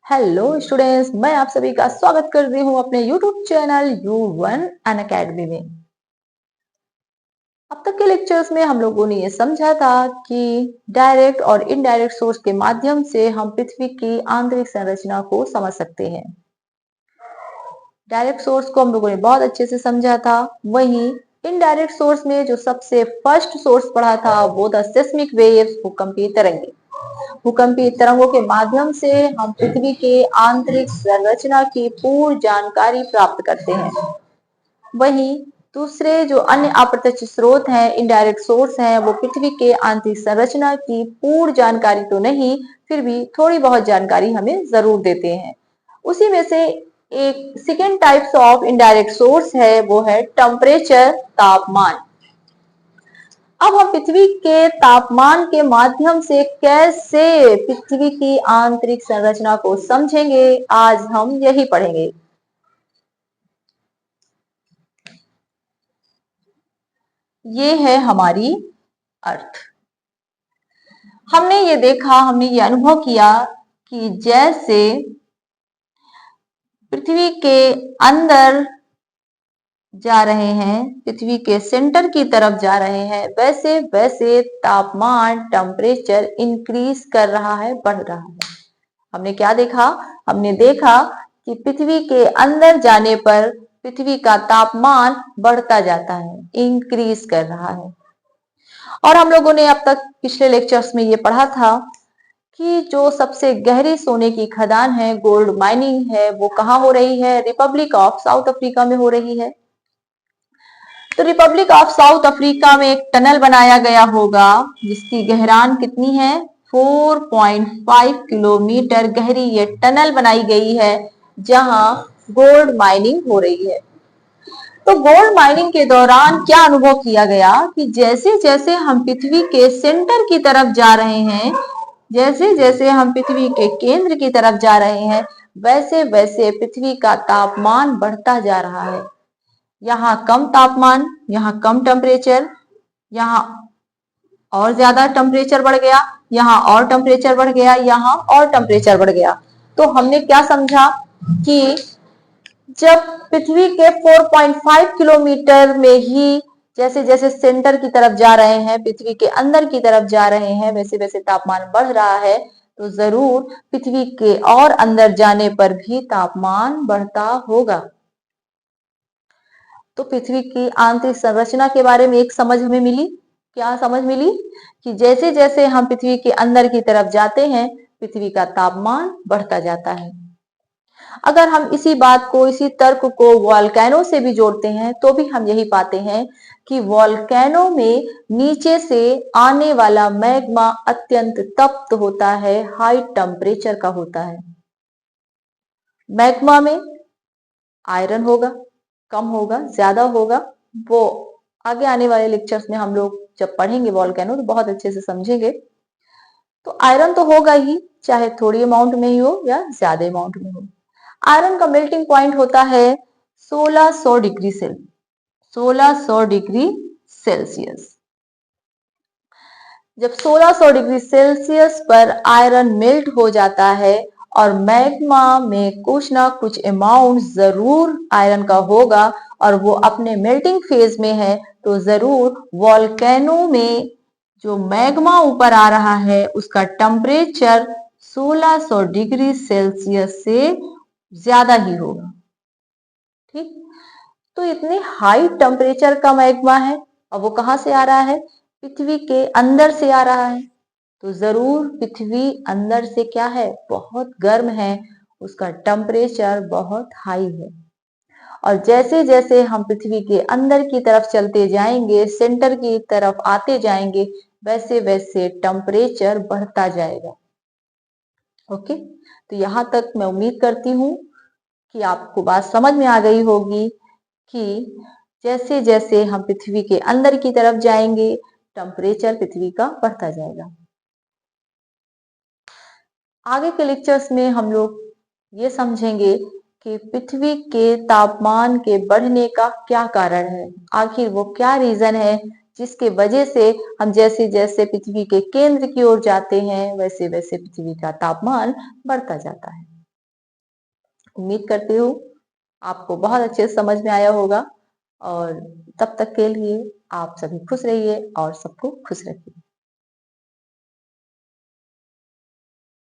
Hello students, मैं आप सभी का स्वागत करती हूँ अपने यूट्यूब चैनल U1 अन अकेडमी में। अब तक के लेक्चर्स में हम लोगों ने ये समझा था कि डायरेक्ट और इनडायरेक्ट सोर्स के माध्यम से हम पृथ्वी की आंतरिक संरचना को समझ सकते हैं। डायरेक्ट सोर्स को हम लोगों ने बहुत अच्छे से समझा था। वहीं इनडायरेक्ट सोर्स में जो सबसे फर्स्ट सोर्स पढ़ा था वो द सेस्मिक वेव्स, भूकंपीय तरंगे। भूकंपीय तरंगों के माध्यम से हम पृथ्वी के आंतरिक संरचना की पूर्ण जानकारी प्राप्त करते हैं। वहीं दूसरे जो अन्य अप्रत्यक्ष स्रोत हैं, इनडायरेक्ट सोर्स हैं, वो पृथ्वी के आंतरिक संरचना की पूर्ण जानकारी तो नहीं, फिर भी थोड़ी बहुत जानकारी हमें जरूर देते हैं। उसी में से एक second types of indirect source है, वो है टेम्परेचर, तापमान। अब हम पृथ्वी के तापमान के माध्यम से कैसे पृथ्वी की आंतरिक संरचना को समझेंगे, आज हम यही पढ़ेंगे। ये है हमारी अर्थ। हमने ये देखा, हमने ये अनुभव किया कि जैसे पृथ्वी के अंदर जा रहे हैं, पृथ्वी के सेंटर की तरफ जा रहे हैं, वैसे वैसे तापमान, टेम्परेचर इंक्रीज कर रहा है, बढ़ रहा है। हमने क्या देखा? हमने देखा कि पृथ्वी के अंदर जाने पर पृथ्वी का तापमान बढ़ता जाता है, इंक्रीज कर रहा है। और हम लोगों ने अब तक पिछले लेक्चर्स में ये पढ़ा था कि जो सबसे गहरी सोने की खदान है, गोल्ड माइनिंग है, वो कहाँ हो रही है? रिपब्लिक ऑफ साउथ अफ्रीका में हो रही है। तो रिपब्लिक ऑफ साउथ अफ्रीका में एक टनल बनाया गया होगा जिसकी गहराई कितनी है? 4.5 किलोमीटर गहरी ये टनल बनाई गई है जहां गोल्ड माइनिंग हो रही है। तो गोल्ड माइनिंग के दौरान क्या अनुभव किया गया कि जैसे जैसे हम पृथ्वी के सेंटर की तरफ जा रहे हैं, जैसे जैसे हम पृथ्वी के केंद्र की तरफ जा रहे हैं, वैसे वैसे पृथ्वी का तापमान बढ़ता जा रहा है। यहाँ कम तापमान, यहाँ कम टेम्परेचर, यहाँ और ज्यादा टेम्परेचर बढ़ गया, यहाँ और टेम्परेचर बढ़ गया, यहाँ और टेम्परेचर बढ़ गया। तो हमने क्या समझा कि जब पृथ्वी के 4.5 किलोमीटर में ही जैसे जैसे सेंटर की तरफ जा रहे हैं, पृथ्वी के अंदर की तरफ जा रहे हैं, वैसे वैसे तापमान बढ़ रहा है, तो जरूर पृथ्वी के और अंदर जाने पर भी तापमान बढ़ता होगा। तो पृथ्वी की आंतरिक संरचना के बारे में एक समझ हमें मिली। क्या समझ मिली? कि जैसे जैसे हम पृथ्वी के अंदर की तरफ जाते हैं, पृथ्वी का तापमान बढ़ता जाता है। अगर हम इसी बात को, इसी तर्क को वॉल्केनो से भी जोड़ते हैं तो भी हम यही पाते हैं कि वॉल्केनो में नीचे से आने वाला मैग्मा अत्यंत तप्त होता है, हाई टेम्परेचर का होता है। मैग्मा में आयरन होगा, कम होगा, ज्यादा होगा, वो आगे आने वाले लेक्चर्स में हम लोग जब पढ़ेंगे वॉल्केनो तो बहुत अच्छे से समझेंगे। तो आयरन तो होगा ही, चाहे थोड़ी अमाउंट में ही हो या ज्यादा अमाउंट में हो। आयरन का मेल्टिंग पॉइंट होता है 1600 डिग्री सेल्सियस, 1600 डिग्री सेल्सियस। जब 1600 डिग्री सेल्सियस पर आयरन मेल्ट हो जाता है और मैग्मा में कुछ ना कुछ अमाउंट जरूर आयरन का होगा और वो अपने मेल्टिंग फेज में है, तो जरूर वॉल्केनो में जो मैग्मा ऊपर आ रहा है उसका टेम्परेचर 1600 डिग्री सेल्सियस से ज्यादा ही होगा। ठीक, तो इतने हाई टेम्परेचर का मैग्मा है और वो कहां से आ रहा है? पृथ्वी के अंदर से आ रहा है। तो जरूर पृथ्वी अंदर से क्या है? बहुत गर्म है, उसका टेम्परेचर बहुत हाई है। और जैसे जैसे हम पृथ्वी के अंदर की तरफ चलते जाएंगे, सेंटर की तरफ आते जाएंगे, वैसे वैसे टेम्परेचर बढ़ता जाएगा। ओके, तो यहां तक मैं उम्मीद करती हूँ कि आपको बात समझ में आ गई होगी कि जैसे जैसे हम पृथ्वी के अंदर की तरफ जाएंगे, टेम्परेचर पृथ्वी का बढ़ता जाएगा। आगे के लेक्चर्स में हम लोग ये समझेंगे कि पृथ्वी के तापमान के बढ़ने का क्या कारण है, आखिर वो क्या रीजन है जिसके वजह से हम जैसे जैसे पृथ्वी के केंद्र की ओर जाते हैं, वैसे वैसे पृथ्वी का तापमान बढ़ता जाता है। उम्मीद करती हूँ आपको बहुत अच्छे से समझ में आया होगा और तब तक के लिए आप सभी खुश रहिए और सबको खुश रखिए।